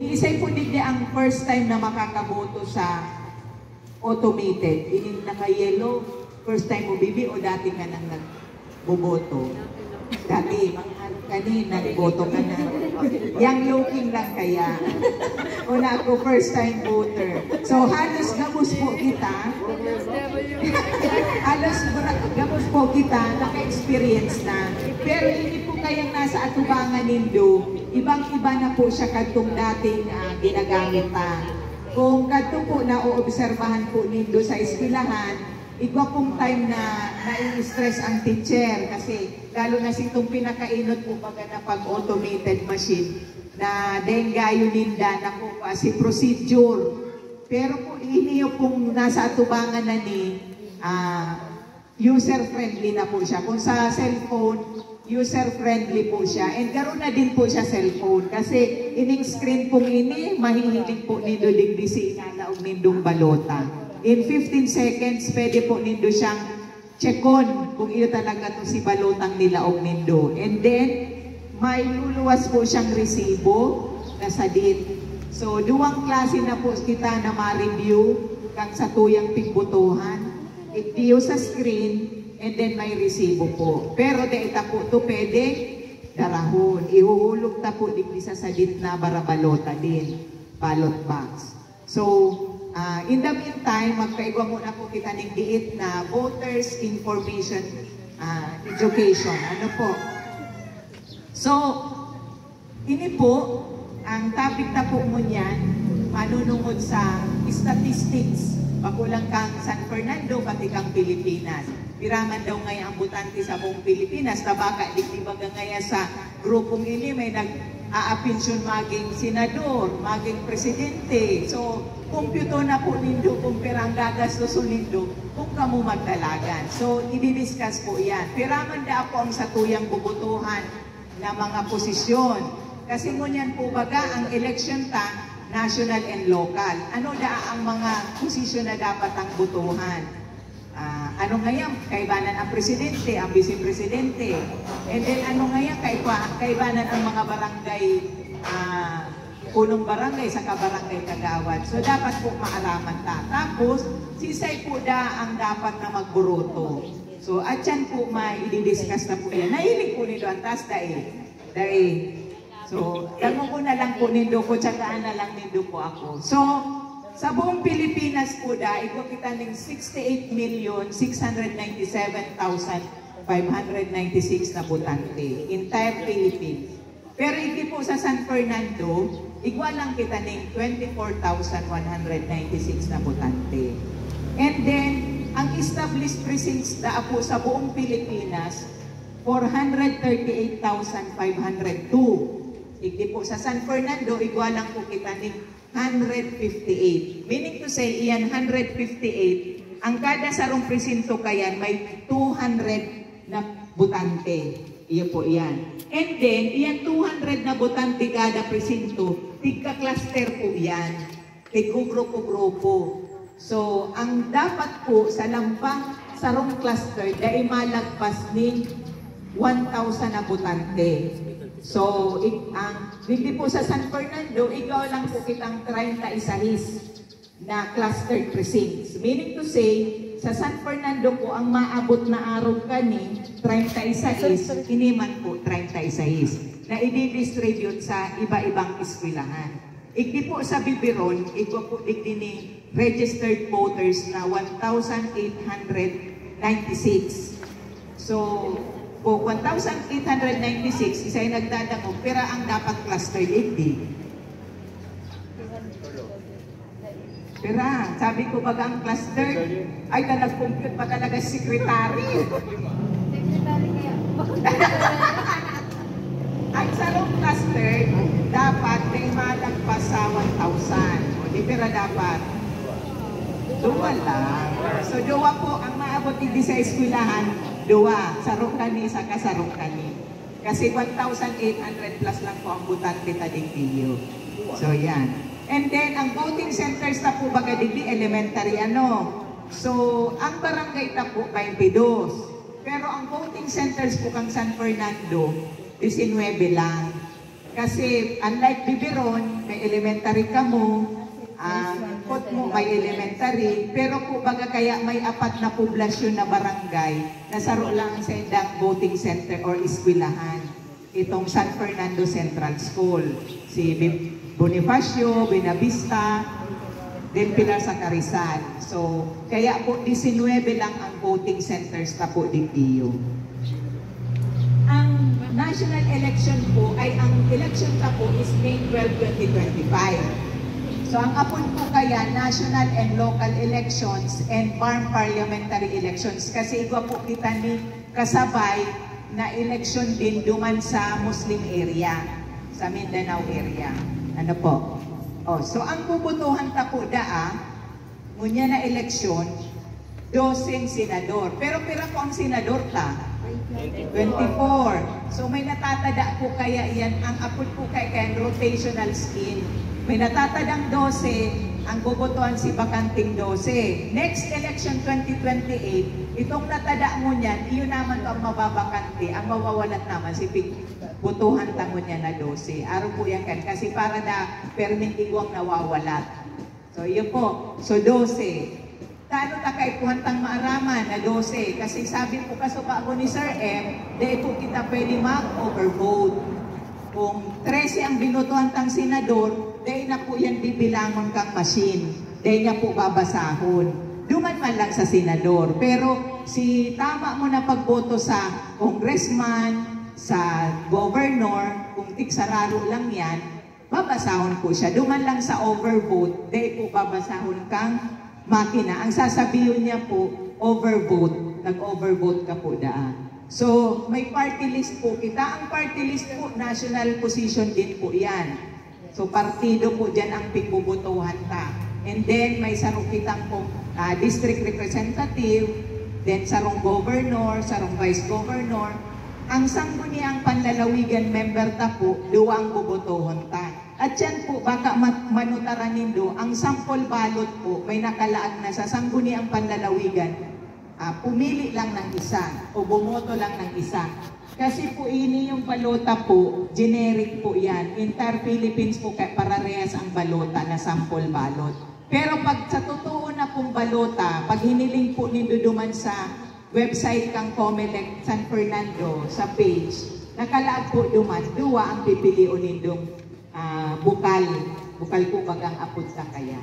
Isay po hindi ang first time na makakaboto sa automated. Ini naka-yellow, first time mo bibi o dati ka nang nagboboto? Dati, kanina, boto ka na. Yang looking lang kaya. Una ako, first time voter. So, halos gabos po kita. Halos gabos po kita, naka-experience na. Pero hindi po kayang nasa atubangan nindo. Ibang-iba na po siya kadtong dating ginagamit ta. Kung kadto po na oobserbahan po nindo sa eskwelahan, iba pong time na nai-stress ang teacher kasi lalo na sitong pinakainot po baga na pag-automated machine na dengayo ninda na po si procedure. Pero po iniyo pong nasa atubangan na ni user-friendly na po siya. Kung sa cellphone, user-friendly po siya. And karoon na din po siya cellphone. Kasi ining screen pong ini, mahihilig po nindo digdisi na og nindong balota. In 15 seconds, pwede po nindo siyang check-on kung iyo talaga to si balotang nila og nindo. And then, may luluwas po siyang resibo na sadit. So, duwang klase na po kita na ma-review kang sa tuyang pigbotohan. I-view sa screen, and then may resibo po. Pero dahil po ito pwede darahon. Ihuhulog ta po digdi sa sadit na barabalota din. Ballot box. So, in the meantime, magkaigwa muna po kita ng diit na voters information education. Ano po? So, ini po, ang topic na po mo niyan, manunungod sa statistics. Pakulang kang San Fernando, pati kang Pilipinas. Piraman daw ngayon ang butante sa buong Pilipinas. Tabaka, digdibaga ngayon sa grupong ini, may nag-aapensyon maging senador, maging presidente. So, kumpyuto na po nindo kung pirang gagastoso nindo kung kamo magdalagan. So, i-discuss po yan. Piraman da ako ang satuyang bubutuhan na mga posisyon. Kasi ngunyan po baga ang election ta, national and local. Ano da ang mga posisyon na dapat ang butuhan? Ano ngayon? Kaibanan ang presidente, ang vice-presidente. And then ano ngayon? Kaibanan ang mga barangay, punong barangay sa kabarangay kagawad. So dapat po maalaman ta. Tapos, sisay po da ang dapat na magburoto. So at yan po may i-discuss na po yan. Nahilig po nito ang taas dahil so, tanong ko na lang po nindo ko, tsagaan na lang nindo po ako. So, sa buong Pilipinas po dahil ko kita ng 68,697,596 na botante. Entire Philippines. Pero hindi po sa San Fernando, igwa lang kita ng 24,196 na botante. And then, ang established precincts na po sa buong Pilipinas, 438,502. Hindi po sa San Fernando, igualang po kita ng 158. Meaning to say, iyan 158, ang kada sarong presinto kayan may 200 na butante. Iyo po iyan. And then, iyan 200 na butante kada presinto, tigka-cluster po iyan. Tig-grupo-grupo. So, ang dapat po sa lampang sarong cluster, dahil malagpas ni 1,000 na butante. So, hindi po sa San Fernando, ikaw lang po kitang 36 na clustered precincts. Meaning to say, sa San Fernando po, ang maabot na araw kani, 36, iniman po 36, na i-distribute sa iba-ibang eskwelahan. Igdi po sa Bibiron, igwa po igdi ni registered voters na 1,896. So, po 1,896, isa'y nagdadako, pero ang dapat cluster 80. Pero sabi ko baga ang cluster, ay ka nag-compute pa talaga secretary. Secretary kaya. Ang sarong cluster, dapat may malagpas sa 1,000. O di pero dapat duwa lang. So duwa po, ang maabot hindi sa eskwelahan, duwa, sarong kani sa kasarong kani. Kasi 1,800 plus lang po ang butante tading iyo. So yan. And then, ang voting centers na po baga digdi elementary ano. So, ang barangay na po 22. Pero ang voting centers po kang San Fernando, 19 lang. Kasi unlike Bibiron, may elementary ka mo, put mo may elementary, pero kumbaga kaya may apat na poblasyon na barangay na saro lang sa indang voting center or eskwelahan. Itong San Fernando Central School, si Bonifacio, Benavista, then Pilar sa Rizal. So, kaya po 19 lang ang voting centers na po dito. Ang national election po ay ang election na po is May 12, 2025. So ang apon po kaya national and local elections and farm parliamentary elections kasi iba po kita ni kasabay na election din duman sa Muslim area, sa Mindanao area. Ano po? Oh, so ang bubutuhan ta po ngunya na eleksyon, 12 senador. Pero pira po ang senador ta? 24. So may natatada po kaya yan, ang apod po kaya rotational scheme. May natatadang 12, ang bobotohan si bakanting 12. Next election 2028, itong natada mo niyan, iyon naman ang mababakante, ang mawawalat naman si botohan tangon niya na 12. Araw po yan kan, kasi para na permintigwang nawawalat. So yun po, so 12. Tano ta kay puhantang maaraman na 12, kasi sabi po kaso bago ni Sir M, dahil po kita pwede mag-overvote. Kung 13 ang binotohan tang senador, dahil na po yan bibilangon kang machine. Dahil niya po babasahon. Duman man lang sa senador. Pero si tama mo na pagboto sa congressman, sa governor, kung tiksararo lang yan, babasahon po siya. Duman lang sa overvote, dahil po babasahon kang makina. Ang sasabihin niya po, overvote. Nag-overvote ka po daan. So, may party list po kita. Ang party list po, national position din po yan. So, partido po dyan ang pigbubutuhan ta. And then, may sarong kitang po, district representative, then sarong governor, sarong vice governor. Ang sangguniang panlalawigan member ta po, duwang bubutuhan ta. At yan po, baka manutaran nindo, ang sample ballot po, may nakalaag na sa sangguniang panlalawigan, pumili lang ng isa o bumoto lang ng isa. Kasi po ini yung balota po, generic po yan. Entire Philippines po parehas ang balota na sample ballot. Pero pag sa totoo na pong balota, pag hiniling po nindo duman sa website kang Comelec San Fernando sa page, nakalaag po duman, duwa ang pipiliin nindong bukal. Bukal po bagang apod sa kaya.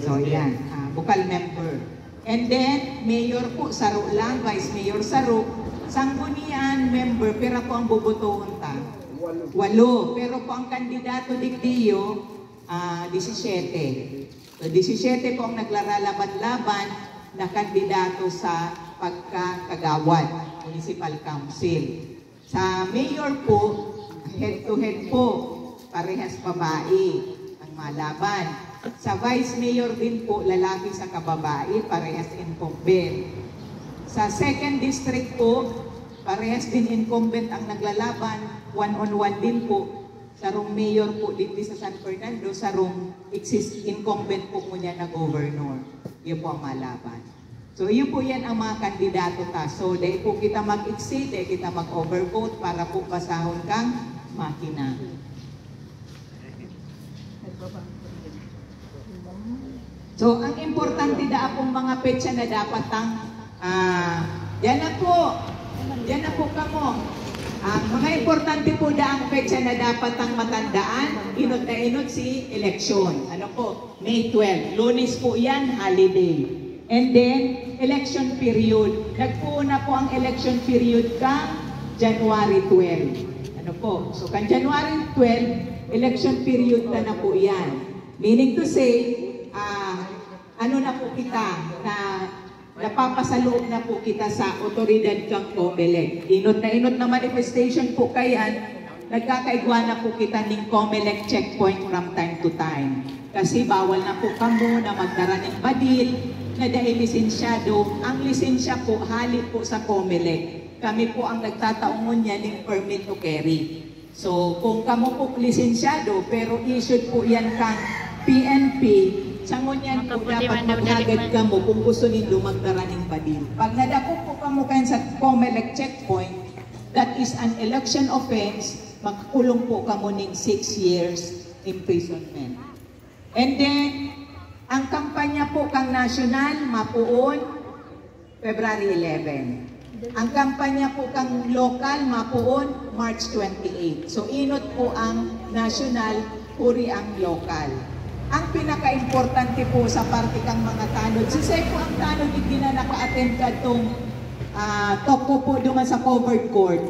So yan, bukal member. And then, mayor po, saro lang, vice mayor saro. Sanggunian member, pero po ang bubutuhan ta. 8. Pero po ang kandidato digdiyo, 17. So, 17 po ang naglalalaban-laban na kandidato sa pagkakagawad, municipal council. Sa mayor po, head-to-head po, parehas babae ang malaban. Sa vice mayor din po, lalaki sa kababae, parehas incumbent. Sa second district po, parehas din incumbent ang naglalaban, one-on-one din po. Sarong mayor po dito sa San Fernando, sarong incumbent po muna na governor. Yun po ang malaban. So yun po yan ang mga kandidato ta. So dahil po kita mag-exceed, dahil kita mag-overvote para po basahon kang makina. So, ang importante da akong mga petsa na dapat yan na po kamo. Mga importante po da ang petsa na dapat matandaan, inot na inot si election. Ano po? May 12. Lunes po yan, holiday. And then, election period. Nagpuuna po ang election period kang January 12. Ano po? So, kang January 12, election period na po yan. Meaning to say, ano na po kita, na napapasaloob na po kita sa otoridad kang Comelec. Inot na manifestation po kayan, nagkakaigwa na po kita ng Comelec checkpoint from time to time. Kasi bawal na po kamo na magdara ng badil, na dahil lisensyado. Ang lisensya po, hali po sa Comelec. Kami po ang nagtataungon niya ng permit to carry. So, kung kamo po lisensyado, pero issued po yan kang PNP, sangon yan po dapat maghagad ka mo kung gusto nindo magdara ng badil. Pag nadako po ka mo kayo sa Comelec checkpoint, that is an election offense, makakulong po kamo ning 6 years imprisonment. And then, ang kampanya po kang national, mapuon, February 11. Ang kampanya po kang local, mapuon, March 28. So, inot po ang national, puri ang local. Ang pinaka-importante po sa party kang mga tanod, sisay po ang tanod, hindi na naka-attend ka itong talk po duman sa covered court.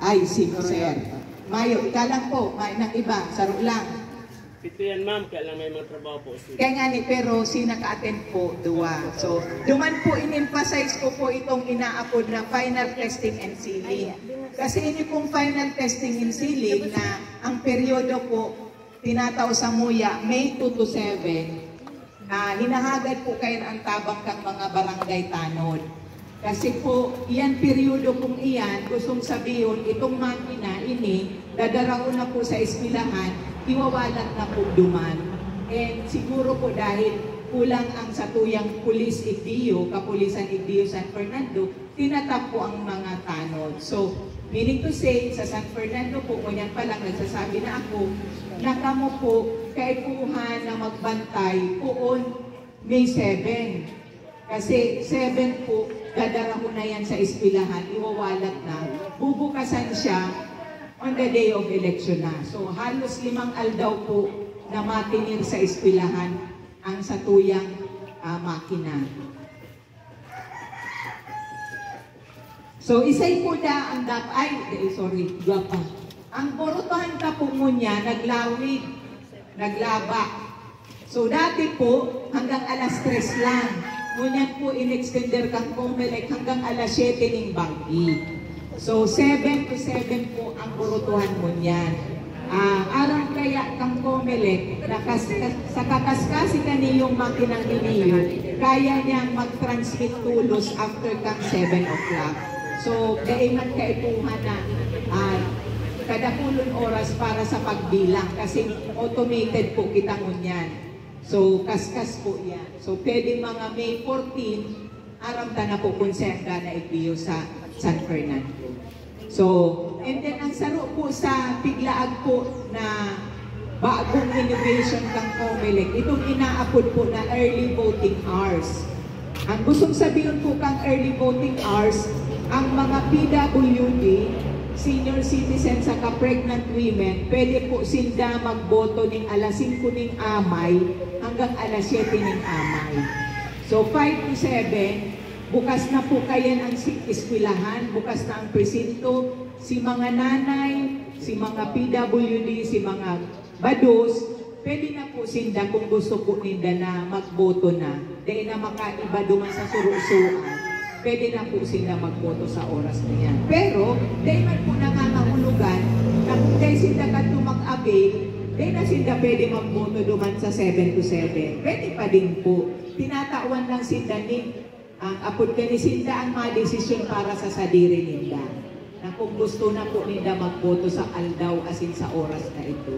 Ay, sino, sir? Mayo, ika lang po, may nang iba, saro lang. Pito yan, ma'am, kaya lang may mga trabaho po. Kaya nga ni, pero si naka-attend po, duwa. So, duman po in-emphasize ko po itong inaapod na final testing and sealing. Kasi ini pong final testing and sealing na ang peryodo po, tinataw sa Muya, May 2 to 7, hinahagad po kayo ang tabang kang mga barangay tanod. Kasi po, iyan peryodo kung iyan, gustong sabihin, itong makina ini, dadaraon na po sa eskwelahan, iwawalat na po duman. And siguro po dahil kulang ang satuyang pulis igdiyo, kapulisan igdiyo San Fernando, tinatap po ang mga tanod. So, meaning to say, sa San Fernando po, kunyan pa lang nagsasabi na ako, nakamo po, kaipuhan na magbantay poon May 7. Kasi 7 po, dadara ko na yan sa eskwelahan, iwawalat na, bubukasan siya on the day of election na. So halos 5 aldaw po na matinir sa eskwelahan ang satuyang makina. So isay po da ang guwapa. Ang borotohan ka po mo niya, naglawig, naglaba. So dati po, hanggang alas 3 lang. Ngunyan po in-extender kang Comelec hanggang alas 7 ng banggi. So 7 to 7 po ang burutuhan mo niyan. Aram kaya kang Comelec, sa kakaskasi kaniyong makinang iniyo, kaya niyang mag-transmit tulos after kang 7 o'clock. So daiman kaipuhan na kada pulong oras para sa pagbilang kasi automated po kita ngunyan. So, kaskas po yan. So, pwede mga May 14, aram ta na po konsenda na ipiyo sa San Fernando. So, and then ang saro po sa piglaag po na bagong innovation kang Comelec, itong inaapod po na early voting hours. Ang gustong sabihin po kang early voting hours, ang mga PWD, senior citizens sa pregnant women, pwede po sila magboto ng alas 5 ng amay hanggang alas 7 ng amay. So 5 to 7, bukas na po kayan ang eskwelahan, bukas na ang presinto, si mga nanay, si mga PWD, si mga bados, pwede na po sinda kung gusto po ninda na magboto na, dahil na makaiba duman sa surusuan. Pwede na po sila magboto sa oras na yan. Pero, dahil man po nangangahulugan, na kung dahil sila ka mag-avail, dahil na sila pwede magboto duman sa 7 to 7. Pwede pa din po. Tinatawan lang sila ni, ang apod ka ni sila ang mga desisyon para sa sadiri nila. Na kung gusto na po nila magboto sa aldaw asin sa oras na ito.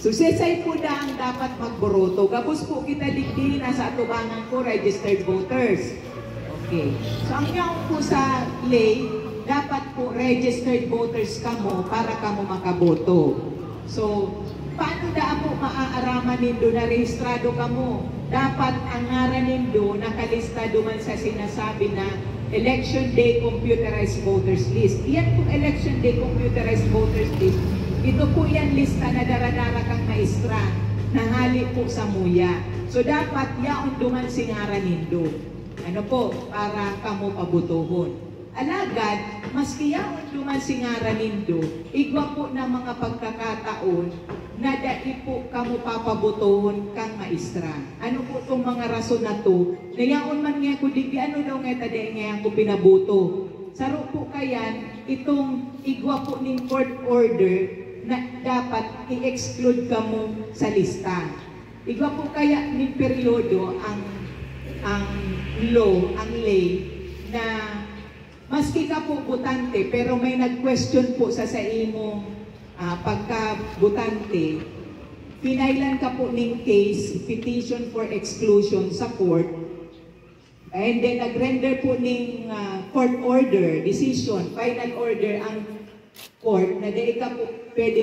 So, sesay po na ang dapat magboroto. Gabos po kita digdi na sa atubangan ko, registered voters. Okay. So, ang yaong po sa lay, dapat po registered voters ka mo para ka mo makaboto. So, paano daan po maaaraman nindo na rehistrado ka mo? Dapat ang ngaran nindo nakalistado man sa sinasabi na Election Day Computerized Voters List. Iyan po Election Day Computerized Voters List. Ito po yan lista na daradara kang maestra, nahali po sa Muya. So dapat yaon duman singaran nindo. Ano po, para kamo pabutuhon. Alagad, maski yaon duman singaran nindo, igwa po na mga pagkakataon na dai po kamo papabutuhon kang maestra. Ano po itong mga rason na to? Nayaon man nga ko digdi, ano daw nga tadi nga ko pinabuto. Saro po kayan, itong igwa po ng court order na dapat i-exclude ka mo sa lista. Igwa po kaya ni peryodo ang law, ang lay, na maski ka po butante, pero may nag-question po sa imong pagka-butante, pinailan ka po ng case, petition for exclusion sa court, And then nag-render po ng court order, decision, final order ang court na di ka po pwede